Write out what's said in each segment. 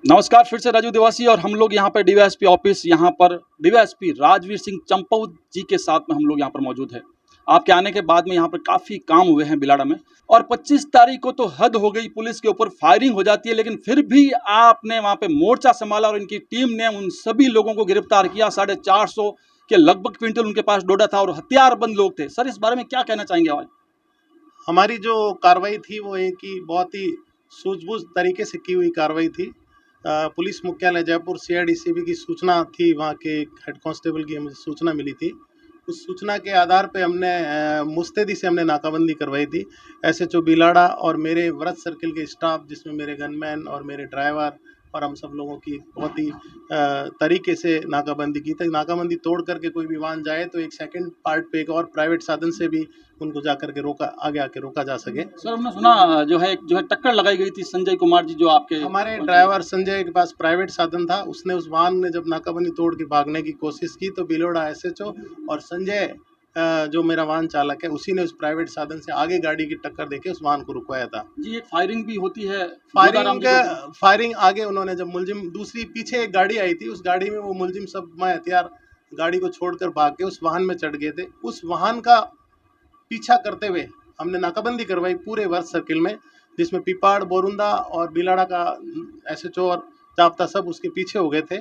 नमस्कार, फिर से राजू देवासी और हम लोग यहाँ पर डीवाईएसपी ऑफिस, यहाँ पर डीवाईएसपी राजवीर सिंह चंपावत जी के साथ में हम लोग यहाँ पर मौजूद है। आपके आने के बाद में यहाँ पर काफ़ी काम हुए हैं बिलाड़ा में, और 25 तारीख को तो हद हो गई, पुलिस के ऊपर फायरिंग हो जाती है, लेकिन फिर भी आपने वहाँ पे मोर्चा संभाला और इनकी टीम ने उन सभी लोगों को गिरफ्तार किया। 450 के लगभग क्विंटल उनके पास डोडा था और हथियारबंद लोग थे। सर, इस बारे में क्या कहना चाहेंगे आज? हमारी जो कार्रवाई थी वो एक ही बहुत ही सूझबूझ तरीके से की हुई कार्रवाई थी। पुलिस मुख्यालय जयपुर सीआईडीसीबी की सूचना थी, वहाँ के हेड कांस्टेबल की मुझे सूचना मिली थी। उस सूचना के आधार पे हमने मुस्तैदी से हमने नाकाबंदी करवाई थी। एसएचओ बिलाड़ा और मेरे व्रत सर्किल के स्टाफ, जिसमें मेरे गनमैन और मेरे ड्राइवर और हम सब लोगों की बहुत ही तरीके से नाकाबंदी की थी। नाकाबंदी तोड़ करके कोई भी वाहन जाए तो एक सेकंड पार्ट पे एक और प्राइवेट साधन से भी उनको जा करके आगे आके रोका जा सके। सर, हमने सुना जो है टक्कर लगाई गई थी संजय कुमार जी, जो आपके हमारे ड्राइवर संजय के पास प्राइवेट साधन था। उसने उस वाहन ने जब नाकाबंदी तोड़ के भागने की कोशिश की तो बिलोड़ा एसएचओ और संजय जो मेरा वाहन चालक है, उसी ने उस प्राइवेट साधन से आगे गाड़ी की टक्कर देके उस वाहन को रुकवाया था। जी, एक फायरिंग भी होती है। फायरिंग आगे उन्होंने जब मुलजिम दूसरी पीछे एक गाड़ी आई थी, उस गाड़ी में वो मुलजिम सब मैं हथियार गाड़ी को छोड़कर भाग के उस वाहन में चढ़ गए थे। उस वाहन का पीछा करते हुए हमने नाकाबंदी करवाई पूरे वर्ष सर्किल में, जिसमें पिपाड़, बोरुंदा और बिलाड़ा का एसएचओ और जाप्ता सब उसके पीछे हो गए थे।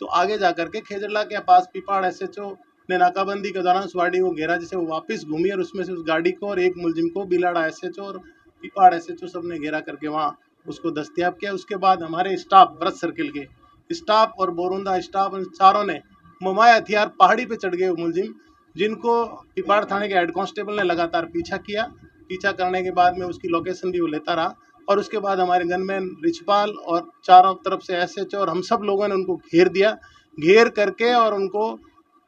तो आगे जाकर के खेजड़ला के पास पिपाड़ एसएचओ ने नाकाबंदी के दौरान उस गाड़ी को घेरा, जिसे वो वापस घूमी और उसमें से उस गाड़ी को और एक मुलजिम को बिलाड़ा एसएचओ और पिपाड़ एसएचओ सब ने घेरा करके वहाँ उसको दस्तयाब किया। उसके बाद हमारे स्टाफ, व्रत सर्किल के स्टाफ और बोरुंदा स्टाफ, उन चारों ने ममाया हथियार पहाड़ी पे चढ़ गए मुलजिम, जिनको पिपाड़ थाने के हेड कांस्टेबल ने लगातार पीछा किया। पीछा करने के बाद में उसकी लोकेशन भी वो लेता रहा और उसके बाद हमारे गनमैन रिचपाल और चारों तरफ से एसएचओ और हम सब लोगों ने उनको घेर दिया। घेर करके और उनको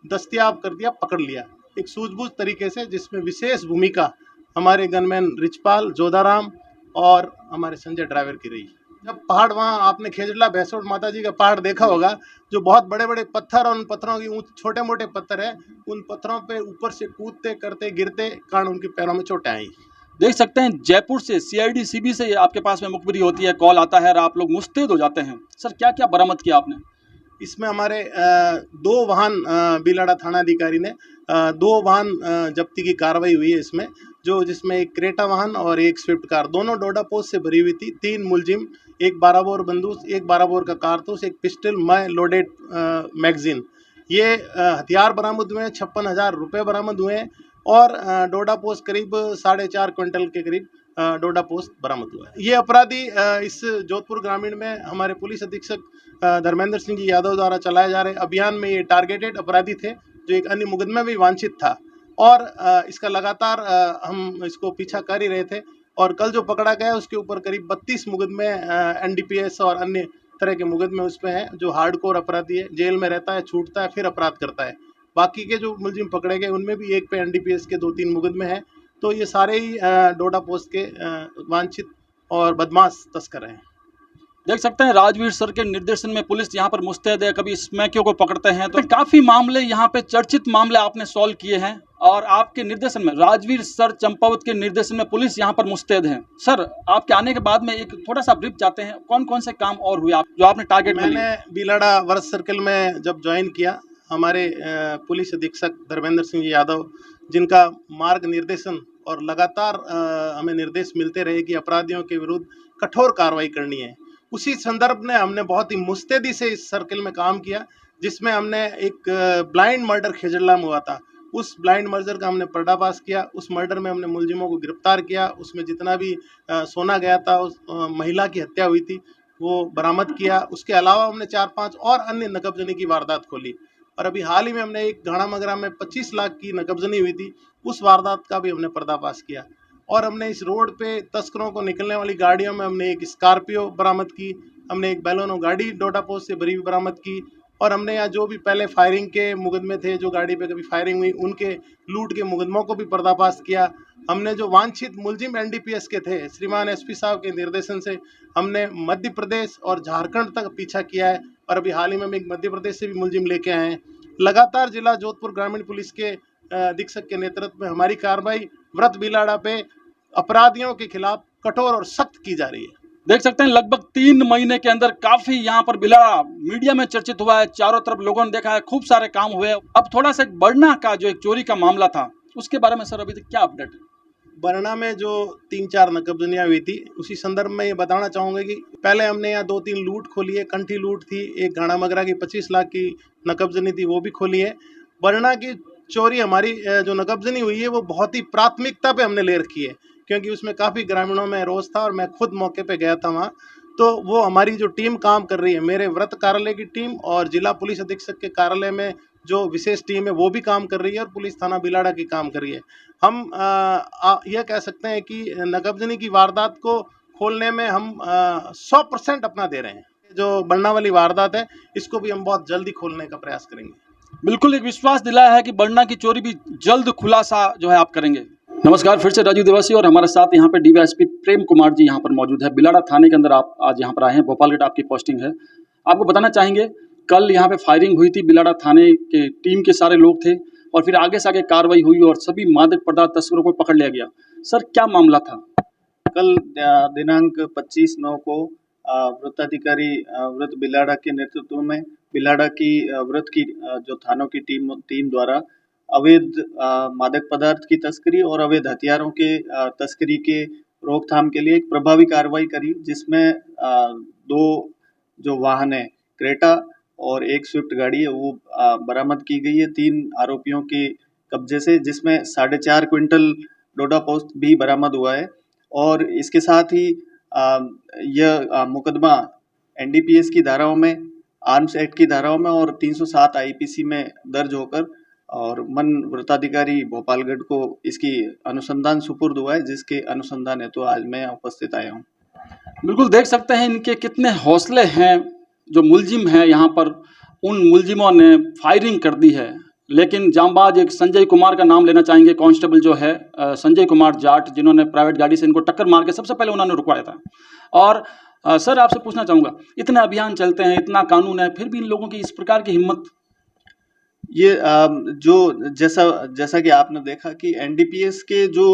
दस्तयाब कर दिया, पकड़ लिया एक सूझबूझ तरीके से, जिसमें विशेष भूमिका हमारे गनमैन रिचपाल, जोधाराम और हमारे संजय ड्राइवर की रही। जब पहाड़, वहाँ आपने खेजड़ला भैंसोट माता जी का पहाड़ देखा होगा, जो बहुत बड़े बड़े पत्थर और उन पत्थरों की छोटे मोटे पत्थर है, उन पत्थरों पे ऊपर से कूदते करते गिरते कारण उनके पैरों में चोटें आई। देख सकते हैं, जयपुर से सीआईडीसीबी से आपके पास में मुखबिरी होती है, कॉल आता है और आप लोग मुस्तैद हो जाते हैं। सर, क्या क्या बरामद किया आपने? इसमें हमारे 2 वाहन बिलाड़ा थाना अधिकारी ने 2 वाहन जब्ती की कार्रवाई हुई है इसमें, जिसमें एक क्रेटा वाहन और एक स्विफ्ट कार, दोनों डोडा पोस्ट से भरी हुई थी। 3 मुलजिम, एक 12 बोर बंदूक, एक 12 बोर का कारतूस, एक पिस्टल, मैं लोडेड मैगजीन, ये हथियार बरामद हुए हैं। 56,000 रुपये बरामद हुए हैं और डोडा पोस्ट करीब 4.5 क्विंटल के करीब डोडा पोस्ट बरामद हुआ है। ये अपराधी इस जोधपुर ग्रामीण में हमारे पुलिस अधीक्षक धर्मेंद्र सिंह जी यादव द्वारा चलाए जा रहे अभियान में ये टारगेटेड अपराधी थे, जो एक अन्य मुकदमे में भी वांछित था और इसका लगातार हम इसको पीछा कर ही रहे थे। और कल जो पकड़ा गया उसके ऊपर करीब 32 मुकदमे एनडीपीएस और अन्य तरह के मुकदमे उस पर हैं, जो हार्डकोर अपराधी है, जेल में रहता है, छूटता है, फिर अपराध करता है। बाकी के जो मुलजिम पकड़े गए उनमें भी एक पे एनडीपीएस के 2-3 मुकदमे हैं। तो ये सारे ही डोडा पोस्ट के वांछित और बदमाश तस्कर हैं। देख सकते हैं, राजवीर सर के निर्देशन में पुलिस यहाँ पर मुस्तैद है। कभी स्मैकियों को पकड़ते हैं, तो काफ़ी मामले यहाँ पे चर्चित मामले आपने सॉल्व किए हैं और आपके निर्देशन में, राजवीर सर चंपावत के निर्देशन में पुलिस यहाँ पर मुस्तैद है। सर, आपके आने के बाद में एक थोड़ा सा ब्रीफ चाहते हैं, कौन कौन से काम और हुए जो आपने टारगेट में? मैंने बिलाड़ा वर्ष सर्किल में जब ज्वाइन किया, हमारे पुलिस अधीक्षक धर्मेंद्र सिंह यादव, जिनका मार्ग निर्देशन और लगातार हमें निर्देश मिलते रहे कि अपराधियों के विरुद्ध कठोर कार्रवाई करनी है, उसी संदर्भ में हमने बहुत ही मुस्तैदी से इस सर्किल में काम किया, जिसमें हमने एक ब्लाइंड मर्डर खेजड़ला में हुआ था, उस ब्लाइंड मर्डर का हमने पर्दाफाश किया। उस मर्डर में हमने मुलजिमों को गिरफ्तार किया। उसमें जितना भी सोना गया था, उस महिला की हत्या हुई थी, वो बरामद किया। उसके अलावा हमने 4-5 और अन्य नकबजनी की वारदात खोली और अभी हाल ही में हमने एक घाना मगरा में 25 लाख की नकबजनी हुई थी, उस वारदात का भी हमने पर्दाफाश किया। और हमने इस रोड पे तस्करों को निकलने वाली गाड़ियों में हमने एक स्कॉर्पियो बरामद की, हमने एक बैलोनो गाड़ी डोडा पोस्ट से भरी हुई बरामद की और हमने यहाँ जो भी पहले फायरिंग के मुकदमे थे, जो गाड़ी पे कभी फायरिंग हुई, उनके लूट के मुकदमों को भी पर्दाफाश किया। हमने जो वांछित मुलजिम एनडीपीएस के थे, श्रीमान एसपी साहब के निर्देशन से हमने मध्य प्रदेश और झारखंड तक पीछा किया है और अभी हाल ही में हम एक मध्य प्रदेश से भी मुलजिम लेके आए हैं। लगातार जिला जोधपुर ग्रामीण पुलिस के अधीक्षक के नेतृत्व में हमारी कार्रवाई व्रत बिलाड़ा पे अपराधियों के खिलाफ कठोर और सख्त की जा रही है। देख सकते हैं लगभग 3 महीने के अंदर काफी यहाँ पर बिलाड़ा मीडिया में चर्चित हुआ है, चारों तरफ लोगों ने देखा है, खूब सारे काम हुए। अब थोड़ा सा एक बरना का जो एक चोरी का मामला था उसके बारे में सर अभी तक क्या अपडेट है? बरना में जो 3-4 नकबजनियाँ हुई थी, उसी संदर्भ में ये बताना चाहूँगा कि पहले हमने यहाँ 2-3 लूट खोली है। कंठी लूट थी, एक गाड़ा मगरा की 25 लाख की नकबजनी थी, वो भी खोली है। बरना की चोरी हमारी जो नकबजनी हुई है वो बहुत ही प्राथमिकता पे हमने ले रखी है, क्योंकि उसमें काफ़ी ग्रामीणों में रोष था और मैं खुद मौके पे गया था वहाँ। तो वो हमारी जो टीम काम कर रही है, मेरे व्रत कार्यालय की टीम और जिला पुलिस अधीक्षक के कार्यालय में जो विशेष टीम है वो भी काम कर रही है और पुलिस थाना बिलाड़ा की काम कर रही है। हम यह कह सकते हैं कि नकबजनी की वारदात को खोलने में हम 100% अपना दे रहे हैं। जो बरना वाली वारदात है इसको भी हम बहुत जल्दी खोलने का प्रयास करेंगे। बिल्कुल एक विश्वास दिलाया है कि बरना की चोरी भी जल्द खुलासा जो है आप करेंगे। नमस्कार, फिर से राजीव देवासी और हमारे साथ यहाँ पे डीवाईएसपी प्रेम कुमार जी यहाँ पर मौजूद है। बिलाड़ा थाने के अंदर आप आज यहाँ पर आए हैं, भोपालगढ़ आपकी पोस्टिंग है। आपको बताना चाहेंगे कल यहाँ पे फायरिंग हुई थी, बिलाड़ा थाने के टीम के सारे लोग थे और फिर आगे से आगे कार्रवाई हुई और सभी मादक पदार्थ तस्करों को पकड़ लिया गया। सर क्या मामला था? कल दिनांक 25/9 को वृत्ताधिकारी वृत्त बिलाड़ा के नेतृत्व में बिलाड़ा की वृत्त की जो थानों की टीम द्वारा अवैध मादक पदार्थ की तस्करी और अवैध हथियारों के तस्करी के रोकथाम के लिए एक प्रभावी कार्रवाई करी, जिसमें 2 जो वाहन है, क्रेटा और एक स्विफ्ट गाड़ी है, वो बरामद की गई है 3 आरोपियों के कब्जे से, जिसमें 4.5 क्विंटल डोडा पोस्त भी बरामद हुआ है। और इसके साथ ही यह मुकदमा एनडीपीएस की धाराओं में, आर्म्स एक्ट की धाराओं में और 307 आईपीसी में दर्ज होकर और मन वृत्ताधिकारी भोपालगढ़ को इसकी अनुसंधान सुपुर्द हुआ है, जिसके अनुसंधान हेतु आज मैं उपस्थित आया हूँ। बिल्कुल देख सकते हैं इनके कितने हौसले हैं। जो मुलजिम है यहाँ पर, उन मुलजिमों ने फायरिंग कर दी है, लेकिन जांबाज एक संजय कुमार का नाम लेना चाहेंगे, कांस्टेबल जो है संजय कुमार जाट, जिन्होंने प्राइवेट गाड़ी से इनको टक्कर मार के सबसे पहले उन्होंने रुकवाया था। और सर आपसे पूछना चाहूँगा, इतने अभियान चलते हैं, इतना कानून है, फिर भी इन लोगों की इस प्रकार की हिम्मत? ये जो जैसा कि आपने देखा कि एनडीपीएस के जो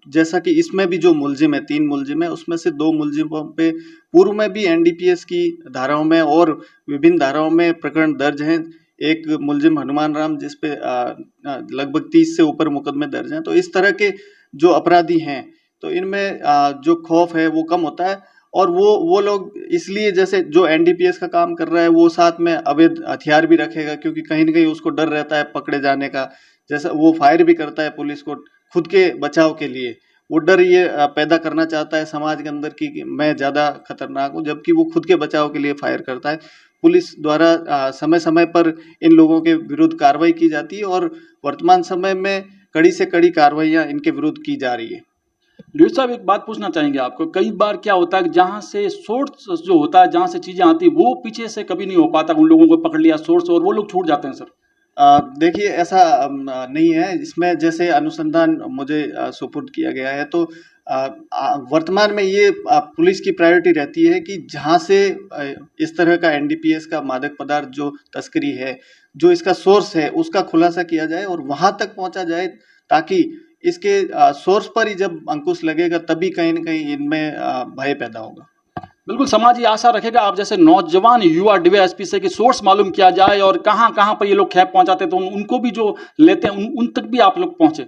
जैसा कि इसमें भी जो मुलजिम है, 3 मुलजिम है, उसमें से 2 मुलजिमों पे पूर्व में भी एनडीपीएस की धाराओं में और विभिन्न धाराओं में प्रकरण दर्ज हैं। एक मुलजिम हनुमान राम, जिस पे लगभग 30 से ऊपर मुकदमे दर्ज हैं। तो इस तरह के जो अपराधी हैं, तो इनमें जो खौफ है वो कम होता है और वो लोग इसलिए, जैसे जो एनडीपीएस का काम कर रहा है वो साथ में अवैध हथियार भी रखेगा, क्योंकि कहीं न कहीं उसको डर रहता है पकड़े जाने का। जैसा वो फायर भी करता है पुलिस को खुद के बचाव के लिए, वो डर ये पैदा करना चाहता है समाज के अंदर कि मैं ज़्यादा खतरनाक हूँ, जबकि वो खुद के बचाव के लिए फायर करता है। पुलिस द्वारा समय समय पर इन लोगों के विरुद्ध कार्रवाई की जाती है और वर्तमान समय में कड़ी से कड़ी कार्रवाइयाँ इनके विरुद्ध की जा रही है। ड्यूट साहब एक बात पूछना चाहेंगे आपको, कई बार क्या होता है कि जहाँ से सोर्स जो होता है, जहाँ से चीज़ें आती है, वो पीछे से कभी नहीं हो पाता, उन लोगों को पकड़ लिया सोर्स और वो लोग छूट जाते हैं। सर देखिए ऐसा नहीं है, इसमें जैसे अनुसंधान मुझे सुपुर्द किया गया है, तो वर्तमान में ये पुलिस की प्रायोरिटी रहती है कि जहाँ से इस तरह का एनडीपीएस का मादक पदार्थ जो तस्करी है, जो इसका सोर्स है, उसका खुलासा किया जाए और वहाँ तक पहुँचा जाए, ताकि इसके सोर्स पर ही जब अंकुश लगेगा तभी कहीं न कहीं इनमें भय पैदा होगा। बिल्कुल, समाज ये आशा रखेगा आप जैसे नौजवान युवा डीवाईएसपी से कि सोर्स मालूम किया जाए और कहाँ कहाँ पर ये लोग खैप पहुँचाते, तो उनको भी जो लेते हैं उन तक भी आप लोग पहुँचे।